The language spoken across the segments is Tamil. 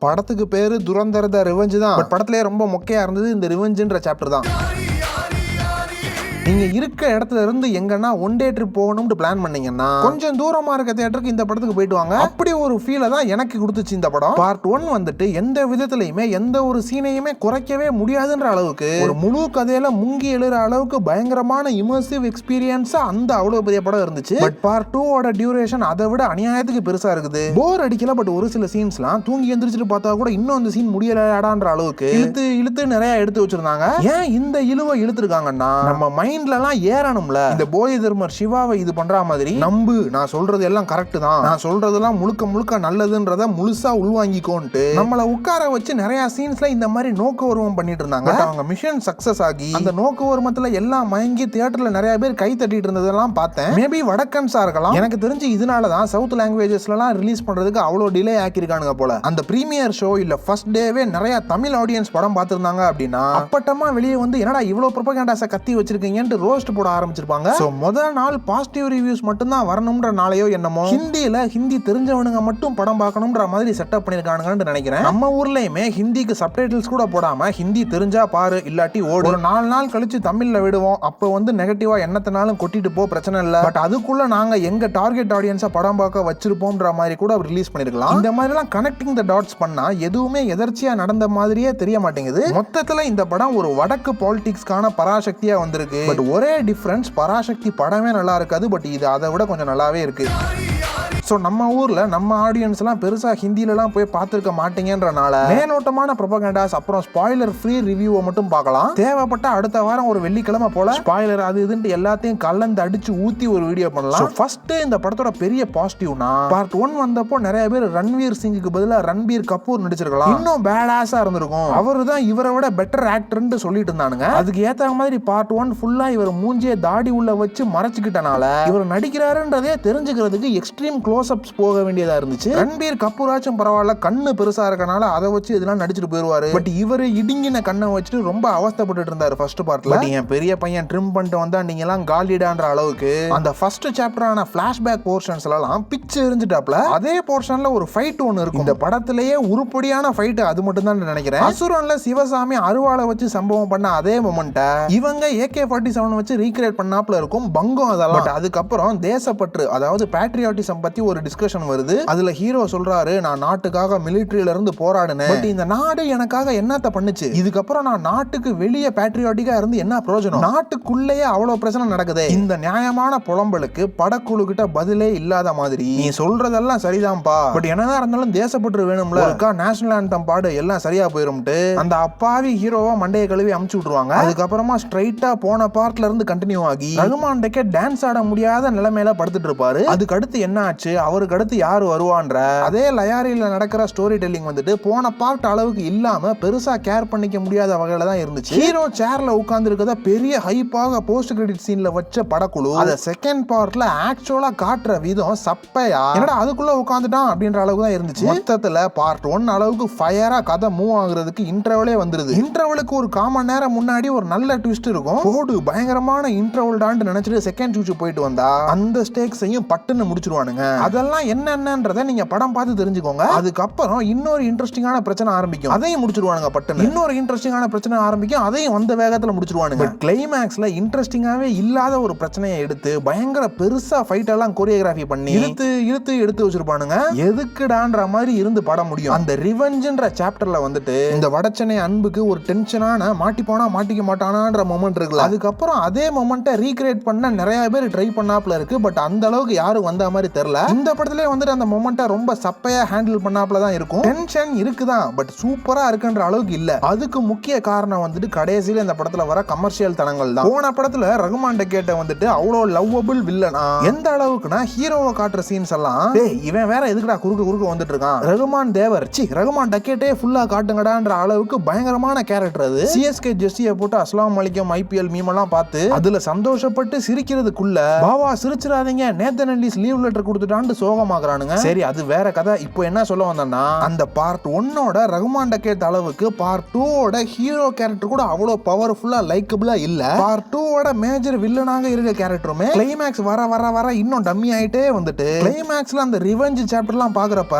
படத்துக்கு பேரு துரந்தர் தி ரிவெஞ்ச் தான். பட் படத்திலே ரொம்ப மொக்கையா இருந்தது இந்த ரிவெஞ்ச்ன்ற சாப்டர் தான். நீங்க இருக்க இடத்துல இருந்து எங்கன்னா ஒன் டே ட்ரிப் போகணும்னு பிளான் பண்ணீங்கன்னா கொஞ்சம் தூரமா இருக்க தியேட்டருக்கு இந்த படத்துக்கு போயிட்டு வாங்க. அப்படி ஒரு ஃபீலை தான் எனக்கு கொடுத்துச்சு இந்த படம். பார்ட் 1 வந்துட்டு எந்த விதத்திலையுமே எந்த ஒரு சீனையுமே குறைக்கவே முடியாதுன்ற அளவுக்கு ஒரு முழு கதையில முங்கி எழுற அளவுக்கு பயங்கரமான இமர்சிவ் எக்ஸ்பீரியன்ஸா அந்த அவ்வளவு பெரிய படம் இருந்துச்சு. பட் பார்ட் 2 ஓட டியூரேஷன் அதை விட அநியாயத்துக்கு பெருசா இருக்குது. போர் அடிக்கல. பட் ஒரு சில சீன்ஸ்லாம் தூங்கி எந்திரிச்சிட்டு பார்த்தா கூட இன்னும் அந்த சீன் முடியலடான்ற அளவுக்கு இழுத்து இழுத்து நிறைய எடுத்து வச்சிருந்தாங்க. ஏன் இந்த இழுவை இழுத்துருக்காங்கன்னா நம்ம மைண்ட்லலாம் ஏறணும்ல. இந்த போதி தர்மர் சிவாவை இது பண்ற மாதிரி நம்பு, நான் சொல்றது எல்லாம் கரெக்ட் தான், நான் சொல்றதெல்லாம் முழுக்க முழுக்க நல்லதுன்றத முழுசா உள்வாங்கிக்கோன்ட்டு நம்மள உட்கார வச்சு நிறைய சீன்ஸ்ல இந்த மாதிரி நோக்கவர்மம் பண்ணிட்டு இருந்தாங்க. அவங்க மிஷன் சக்சஸ் ஆகி அந்த நோக்கவர்மத்துல எல்லாம் மயங்கி தியேட்டர்ல நிறைய பேர் கை தட்டிட்டு இருந்ததெல்லாம் பார்த்தேன். மேபி வடக்கன்ஸா இருக்கலாம். எனக்கு தெரிஞ்சு இதனாலதான் சவுத் லாங்குவேஜஸ்ல எல்லாம் ரிலீஸ் பண்றதுக்கு அவ்வளவு டிலே ஆக்கிருக்கானுங்க போல. அந்த பிரீமியர் ஷோ இல்ல ஃபர்ஸ்ட் டேவே நிறைய தமிழ் ஆடியன்ஸ் படம் பார்த்திருந்தாங்க அப்படின்னா அப்பட்டமா வெளியே வந்து என்னடா இவ்வளவு ப்ரொபகண்டாஸை கத்தி வச்சிருக்கீங்கன்னு ரோஸ்ட் போட ஆரம்பிச்சிருப்பாங்க. சோ முதல் நாள் பாசிட்டிவ் ரிவ்யூஸ் மட்டும் தான் வரணும்ன்ற நாளையோ என்னமோ ஹிந்தி தெரிஞ்சவனுங்க மட்டும் படம் பார்க்கணும்ன்ற மாதிரி செட்டப் பண்ணிருக்கானுங்கன்னு நினைக்கிறேன். நம்ம ஊர்லயுமே ஹிந்திக்கு சப்டைட்டில்ஸ் கூட போடாம ஹிந்தி தெரிஞ்சா பாரு இல்லாட்டி ஓடு, ஒரு 4 நாள் கழிச்சு தமிழ்ல விடுவோம், அப்ப வந்து நெகட்டிவா என்னத்தனாலும் கொட்டிட்டு போ, பிரச்சனை இல்ல, பட் அதுக்குள்ள நாங்க எங்க டார்கெட் ஆடியன்ஸா படம் பார்க்க வச்சிருப்போம்ன்ற மாதிரி கூட ரிலீஸ் பண்ணிருக்கலாம். இந்த மாதிரி எல்லாம் கனெக்டிங் தி டாட்ஸ் பண்ணா எதுவுமே எதர்ச்சியா நடந்த மாதிரியே தெரிய மாட்டேங்குது. மொத்தத்துல இந்த படம் ஒரு வடக்கு பாலிடிக்ஸ்க்கான பராசக்தியா வந்திருக்கு. பட் ஒரே டிஃபரன்ஸ், பராசக்தி படமே நல்லா இருக்காது, பட் இது அதை விட கொஞ்சம் நல்லாவே இருக்கு. ஸோ நம்ம ஊர்ல நம்ம ஆடியன்ஸ் எல்லாம் பெருசா ஹிந்திலலாம் போய் பார்த்துருக்க மாட்டீங்கன்றனால மேலோட்டமான ப்ரொபகண்டாஸ் அப்புறம் ஸ்பாயிலர் ஃப்ரீ ரிவ்யூவை மட்டும் பார்க்கலாம். தேவைப்பட்ட அடுத்த வாரம் ஒரு வெள்ளிக்கிழமை போல ஸ்பாயிலர் அது இதுன்ட்டு எல்லாத்தையும் கலந்து அடிச்சு ஊத்தி ஒரு வீடியோ பண்ணலாம். ஃபர்ஸ்ட் இந்த படத்தோட பெரிய பாசிட்டிவ்னா பார்ட் 1 வந்தப்போ நிறைய பேர் ரன்வீர் சிங்குக்கு பதிலா ரன்பீர் கபூர் நடிச்சிருக்கலாம். இன்னும் பேடாஸா இருந்திருக்கும். அவரு தான் இவரை விட பெட்டர் ஆக்டர்னு சொல்லிட்டு இருந்தானுங்க. அதுக்கு ஏத்த மாதிரி பார்ட் 1 ஃபுல்லா இவர் மூஞ்சியை தாடி உள்ள வச்சு மறைச்சுக்கிட்டனால இவர் நடிக்கிறாருன்றதே தெரிஞ்சுக்கிறதுக்கு எக்ஸ்ட்ரீம் க்ளோஸ்அப்ஸ் போக வேண்டியதா இருந்துச்சு. ரன்பீர் கபூராச்சும் பரவாயில்ல, கண்ணு பெருசா இருக்கனால அதை வச்சு இதெல்லாம் நடிச்சிட்டு போயிருவாரு. பட் இவரு இடிங்கின கண்ணை வச்சுட்டு ரொம்ப அவஸ்தைப்பட்டு இருந்தாரு ஃபர்ஸ்ட் பார்ட்ல. என் பெரிய பையன் ட்ரிம் பண்ணிட்டு வந்தா நீங்க எல்லாம் காலிடான்ற அளவுக்கு அந்த ஃபர்ஸ்ட் சாப்டரான பிளாஷ்பேக் போர்ஷன்ஸ்ல எல்லாம் பிச்சு எரிஞ்சிட்டாப்ல. அதே போர்ஷன்ல ஒரு ஃபைட் ஒன்னு இருக்கும். இந்த படத்திலேயே உருப்படியான ஃபைட் அது மட்டும் தான் நினைக்கிறேன். அசுரன்ல சிவசாமி அருவாளை வச்சு சம்பவம் பண்ண அதே மொமெண்ட இவங்க AK-47 வச்சு ரீக்ரியேட் பண்ணாப்ல இருக்கும். பங்கம் அதெல்லாம். பட் அதுக்கப்புறம் தேசப்பற்று அதாவது பேட்ரியாட்டிசம் பத்தி ஒரு டிஸ்கஷன் வருது. அதுல ஹீரோ சொல்றாரு, நான் நாட்டுக்காக மிலிட்டரியில இருந்து போராடினேன், பட் இந்த நாடு எனக்காக என்னத்த பண்ணுச்சு, இதுக்கப்புறம் நான் நாட்டுக்கு வெளியே பேட்ரியாட்டிக்கா இருந்து என்ன பிரயோஜனம், நாட்டுக்குள்ளேயே அவ்வளவு பிரச்சனை நடக்குது. இந்த நியாயமான புலம்பலுக்கு படக்குழு கிட்ட பதிலே இல்லாத மாதிரி நீ சொல்றதெல்லாம் சரிதான்ப்பா, பட் என்னதான் இருந்தாலும் தேசப்பற்று வேணும்ல, நேஷனல் ஆந்தம் பாடு எல்லாம் சரியா போயிரும்ட்டு அந்த அப்பாவி ஹீரோவா மண்டையை கழுவி அமுச்சு விட்டுருவாங்க. அதுக்கப்புறமா ஸ்ட்ரைட்டா போன பார்ட்ல இருந்து கண்டினியூ ஆகி ரகுமான் டெக்கே டான்ஸ் ஆட முடியாத நிலைமையில படுத்துட்டு இருப்பாரு. அதுக்கு அடுத்து என்ன ஆச்சு, அவருக்கு அடுத்து யாரு வருவான்ற அதே லயாரியில நடக்கிற ஸ்டோரி டெல்லிங் வந்துட்டு போன பார்ட் அளவுக்கு இல்லாம பெருசா கேர் பண்ணிக்க முடியாத வகையில தான் இருந்துச்சு. ஹீரோ சேர்ல உட்கார்ந்து இருக்கத பெரிய ஹைப்பாக போஸ்ட் கிரெடிட் சீன்ல வச்ச படக்குழு அத செகண்ட் பார்ட்ல ஆக்சுவலா காட்டுற விதம் சப்பையா என்னடா அதுக்குள்ள உட்கார்ந்துட்டான் அப்படின்ற அளவுக்கு தான் இருந்துச்சு. மொத்தத்துல பார்ட் 1 அளவுக்கு ஃபயரா கதை மூவ் ஆகுறதுக்கு இன்டர்வலே வந்துருது. இன்டர்வலுக்கு ஒரு 1/4 மணி நேரம் முன்னாடி ஒரு நல்ல ட்விஸ்ட் இருக்கும். போடு பயங்கரமான இன்டர்வல் டான்னு நினைச்சிட்டு செகண்ட் சூச்சு போயிட்டு வந்தா அந்த ஸ்டேக்ஸையும் பட்டுன்னு முடிச்சிருவானுங்க. அதெல்லாம் என்னன்றதை நீங்க படம் பார்த்து தெரிஞ்சுக்கோங்க. அதுக்கப்புறம் இன்னொரு இன்ட்ரெஸ்டிங்கான பிரச்சனை ஆரம்பிக்கும், அதையும் முடிச்சிருவானுங்க பட்டுன்னு. இன்னொரு இன்ட்ரெஸ்டிங்கான பிரச்சனை ஆரம்பிக்கும், அதையும் வந்த வேகத்துல முடிச்சிருவானுங்க. கிளைமேக்ஸ்ல இன்ட்ரெஸ்டிங்காவே இல்லாத ஒரு பிரச்சனையை எடுத்து பயங்கர பெருசா ஃபைட் எல்லாம் கோரியோகிராஃபி பண்ணி இழுத்து எடுத்து வச்சிருப்பானுங்க. எதுக்குடான்ற மாதிரி இருந்து படம் முடியும். அந்த ரிவெஞ்ச்ன்ற சாப்டர்ல வந்துட்டு இந்த வடச்சென்னை அன்புக்கு ஒரு டென்ஷனான மாட்டிப்போனா மாட்டிக்க மாட்டானான்ற மொமெண்ட் இருக்குல்ல, அதுக்கப்புறம் அதே மொமெண்ட்டை ரீக்ரியேட் பண்ண நிறைய பேர் ட்ரை பண்ணாப்ல இருக்கு. பட் அந்த அளவுக்கு யாரும் வந்த மாதிரி தெரியல. இந்த படத்திலே வந்துட்டு அந்த மொமெண்ட்டை ரொம்ப சப்பையா ஹேண்டில் பண்ணாப்ல தான் இருக்கும். டென்ஷன் இருக்குதான், பட் சூப்பரா இருக்குன்ற அளவுக்கு இல்ல. அதுக்கு முக்கிய காரணம் வந்துட்டு கடைசியில இந்த படத்துல வர கமர்ஷியல் தனங்கள் தான். போன படத்துல ரகுமான் டெக்கேட்ட வந்துட்டு அவ்வளவு லவ்வபிள் வில்லனா எந்த அளவுக்குனா ஹீரோவை காட்டுற சீன்ஸ் எல்லாம் இவன் வேற எதுக்குடா குறுக்க வந்துட்டு இருக்கான், ரகுமான் தேவர் ரகுமான் டெக்கேட்டே ஃபுல்லா காட்டுங்கடான்ற அளவுக்கு பயங்கரமான கேரக்டர் அது. CSK ஜெர்சியை போட்டு அஸ்லாம் அலைக்கும் IPL மீம் எல்லாம் பார்த்து அதுல சந்தோஷப்பட்டு சிரிக்கிறதுக்குள்ள பாவா சிரிச்சிராதீங்க நேத்தன் அலிஸ் லீவ் லெட்டர் கொடுத்துட்டான் சோகமாகறானுங்க. சரி அது வேற கதை. இப்போ என்ன சொல்ல வந்தேன்னா, அந்த பார்ட் 1ஓட ரகுமான் டக்கேத் அளவுக்கு பார்ட் 2ஓட ஹீரோ கேரக்டர் கூட அவ்வளவு பவர்ஃபுல்லா லைக்கபிளா இல்ல. பார்ட் 2ஓட மேஜர் வில்லனாக இருக்க கேரக்டருமே கிளைமேக்ஸ் வர வர வர இன்னும் டம்மி ஆயிட்டே வந்துட்டு கிளைமேக்ஸ்ல அந்த ரிவெஞ்ச் சாப்டர்லாம் பாக்குறப்ப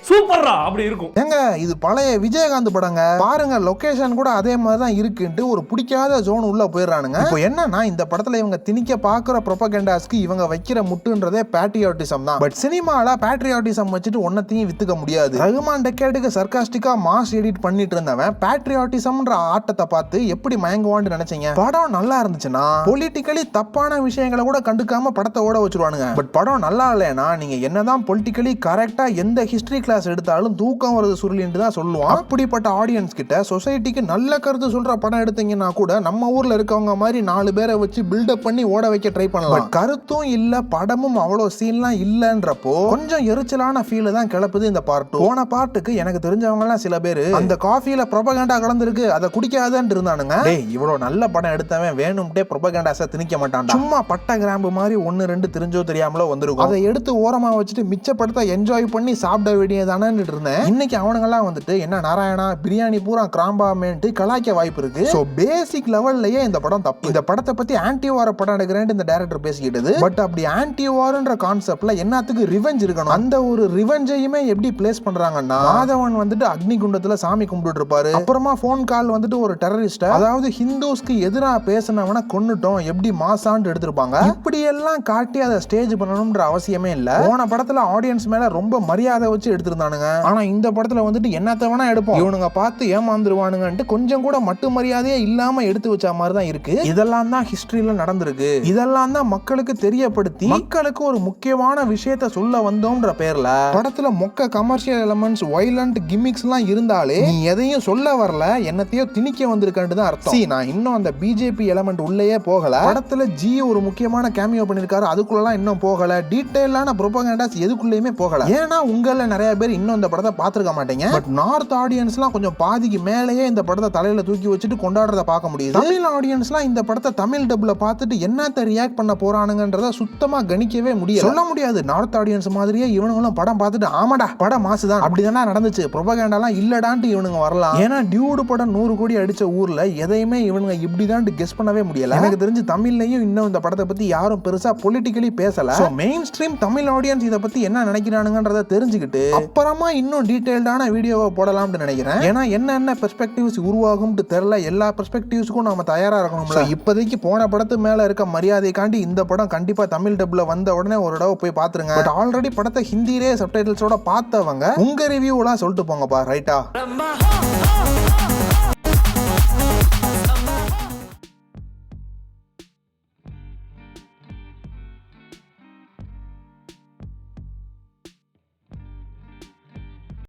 சூப்பர்ரா அப்படி இருக்கும். ஏங்க இது பழைய விஜயகாந்த் படங்க பாருங்க, லொகேஷன் கூட அதே மாதிரி தான் இருக்குன்ட்டு ஒரு பிடிக்காத ஜோன் உள்ள போயிடுறானுங்க. இப்போ என்னன்னா இந்த படத்துல இவங்க திணிக்க பாக்குற ப்ரொபகண்டாஸ்க்கு இவங்க வைக்கிற முட்டுன்றதே பேட்ரியாட்டிசம் தான். பட் சினிமால பேட்ரியாட்டிசம் வச்சுட்டு ஒன்னத்தையும் வித்துக்க முடியாது. ரகுமான் டக்கேட்டுக்கு சர்காஸ்டிக்கா மாஸ் எடிட் பண்ணிட்டு இருந்தவன் பேட்ரியாட்டிசம்ன்ற ஆட்டத்தை பார்த்து எப்படி மயங்குவான்னு நினைச்சீங்க? படம் நல்லா இருந்துச்சுன்னா பொலிட்டிக்கலி தப்பான விஷயங்களை கூட கண்டுக்காம படத்தை ஓட வச்சிருவானுங்க. பட் படம் நல்லா இல்லைன்னா நீங்க என்னதான் பொலிட்டிக்கலி கரெக்டா எந்த ஹிஸ்டரி கிளாஸ் எடுத்தாலும் தூக்கம் வருது சுருளின்னு தான் சொல்லுவான். அப்படிப்பட்ட ஆடியன்ஸ் கிட்ட சொசைட்டிக்கு நல்ல கருத்து சொல்ற படம் எடுத்தீங்கன்னா கூட நம்ம ஊர்ல இருக்கவங்க மாதிரி 4 பேரை வச்சு பில்டப் பண்ணி ஓட வைக்க ட்ரை பண்ணலாம். கருத்தும் இல்ல, படமும் அவ்வளவு சீன்லாம் இல்லன்றப்போ கொஞ்சம் எரிச்சலான ஃபீல் தான் கிளப்புது இந்த பார்ட். போன பார்ட்டுக்கு எனக்கு தெரிஞ்சவங்க எல்லாம் சில பேர் அந்த காஃபில ப்ரொபகண்டா கலந்துருக்கு அதை குடிக்காதன்னு இருந்தானுங்க. இவ்வளவு நல்ல படம் எடுத்தவன் வேணும்ட்டே ப்ரொபகண்டாஸை திணிக்க மாட்டான். சும்மா பட்ட கிராம்பு மாதிரி 1-2 தெரிஞ்சோ தெரியாமலோ வந்திருக்கும். அதை எடுத்து ஓரமா வச்சுட்டு மிச்ச படத்தை என்ஜாய் பண்ணி சாப்பிட வேண்டியதானு இருந்தேன். இன்னைக்கு அவனுங்கெல்லாம் வந்துட்டு என்ன நாராயணா பிரியாணி பூரா கிராம்பாமேன்ட்டு கலாய்க்க வாய்ப்பு இருக்கு. சோ பேசிக் லெவல்லயே இந்த படம் தப்பு. இந்த படத்தை பத்தி ஆன்டி வார் படம் எடுக்கிறேன் இந்த டைரக்டர் பேசிக்கிட்டது. பட் அப்படி ஆன்டி வார்ன்ற கான்செப்ட்ல என்னத்துக்கு ரிவெஞ்ச் இருக்கணும்? அந்த ஒரு ரிவெஞ்சையுமே எப்படி பிளேஸ் பண்றாங்கன்னா, மாதவன் வந்துட்டு அக்னி குண்டத்துல சாமி கும்பிட்டு இருப்பாரு. அப்புறமா போன் கால் வந்துட்டு ஒரு டெரரிஸ்ட், அதாவது ஹிந்துஸ்க்கு எதிராக பேசினவன கொன்னுட்டோம் எப்படி மாசான்னு எடுத்திருப்பாங்க. இப்படி எல்லாம் காட்டி அதை ஸ்டேஜ் பண்ணணும்ன்ற அவசியமே இல்ல. போன படத்துல ஆடியன்ஸ் மேல ரொம்ப மரியாதை வச்சு எடுத்திருந்தானுங்க. ஆனா இந்த படத்துல வந்துட்டு என்னத்த வேணா எடுப்போம், இவனுங்க பார்த்து ஏமாந்துருவானுங்கன்ட்டு கொஞ்சம் கூட மட்டு மரியாதையே இல்லாம எடுத்து வச்ச மாதிரி தான் இருக்கு. இதெல்லாம் தான் ஹிஸ்டரியில நடந்திருக்கு. இதெல்லாம் தான் மக்களுக்கு தெரியப்படுத்தி மக்களுக்கு ஒரு முக்கியமான விஷயத்த சொல்ல வந்தோம்ன்ற பேர்ல படத்துல மொக்க கமர்ஷியல் எலிமெண்ட்ஸ், வைலண்ட் கிமிக்ஸ் எல்லாம் இருந்தாலே நீ எதையும் சொல்ல வரல, என்னத்தையோ திணிக்க வந்திருக்கான்னு தான் அர்த்தம். நான் இன்னும் அந்த பிஜேபி எலிமெண்ட் உள்ளேயே போகல. படத்துல ஜி ஒரு முக்கியமான கேமியோ பண்ணிருக்காரு, அதுக்குள்ளலாம் இன்னும் போகல. டீடைலான ப்ரொபகண்டாஸ் எதுக்குள்ளேயுமே போகல. ஏன்னா உங்கள நிறைய பேர் இன்னும் இந்த படத்தை பார்த்திருக்க மாட்டீங்க. பட் நார்த் ஆடியன்ஸ்லாம் கொஞ்சம் பாதிக்கு மேலேயே இந்த படத்தை தலையில தூக்கி வச்சுட்டு கொண்டாடுறத பார்க்க முடியுது. தமிழ் ஆடியன்ஸ்லாம் இந்த படத்தை தமிழ் டப்ல பார்த்துட்டு என்னத்த ரியாக்ட் பண்ண போறானுங்கன்றத சுத்தமா கணிக்கவே முடியாது. சொல்ல முடியாது நார்த் ஆடியன்ஸ் மாதிரியே இவனுங்களும் படம் பார்த்துட்டு ஆமாடா படம் மாசுதான் அப்படிதானே நடந்துச்சு ப்ரொபகண்டாலாம் இல்லடான்ட்டு இவனுங்க வரலாம். ஏன்னா டியூடு படம் 100 கோடி அடிச்ச ஊர்ல எதையுமே இவனுங்க இப்படிதான் கெஸ் பண்ணவே முடியல. எனக்கு தெரிஞ்சு தமிழ்லயும் இன்னும் இந்த படத்தை பத்தி யாரும் பெருசா பொலிட்டிக்கலி பேசல. மெயின் ஸ்ட்ரீம் தமிழ் ஆடியன்ஸ் இதை பத்தி என்ன நினைக்கிறானுங்கன்றத தெரிஞ்சுக்கிட்டு அப்புறமா இன்னும் டீடைல்டான வீடியோவை போடலாம்னு நினைக்கிறேன். ஏன்னா என்ன பெர்ஸ்பெக்டிவ்ஸ் உருவாகும்னு தெரியல. எல்லா பெர்ஸ்பெக்டிவ்ஸ்க்கும் நாம தயாரா இருக்கணும்ல. இப்போதைக்கு போன படத்து மேல இருக்க மரியாதைக்காண்டி இந்த படம் கண்டிப்பா தமிழ் டப்ல வந்த உடனே ஒரு தடவை போய் பாத்துருங்க. பட் ஆல்ரெடி படத்தை ஹிந்தியிலே சப்டைட்டில்ஸோட பார்த்தவங்க உங்க ரிவ்யூலாம் சொல்லிட்டு போங்கப்பா, ரைட்டா?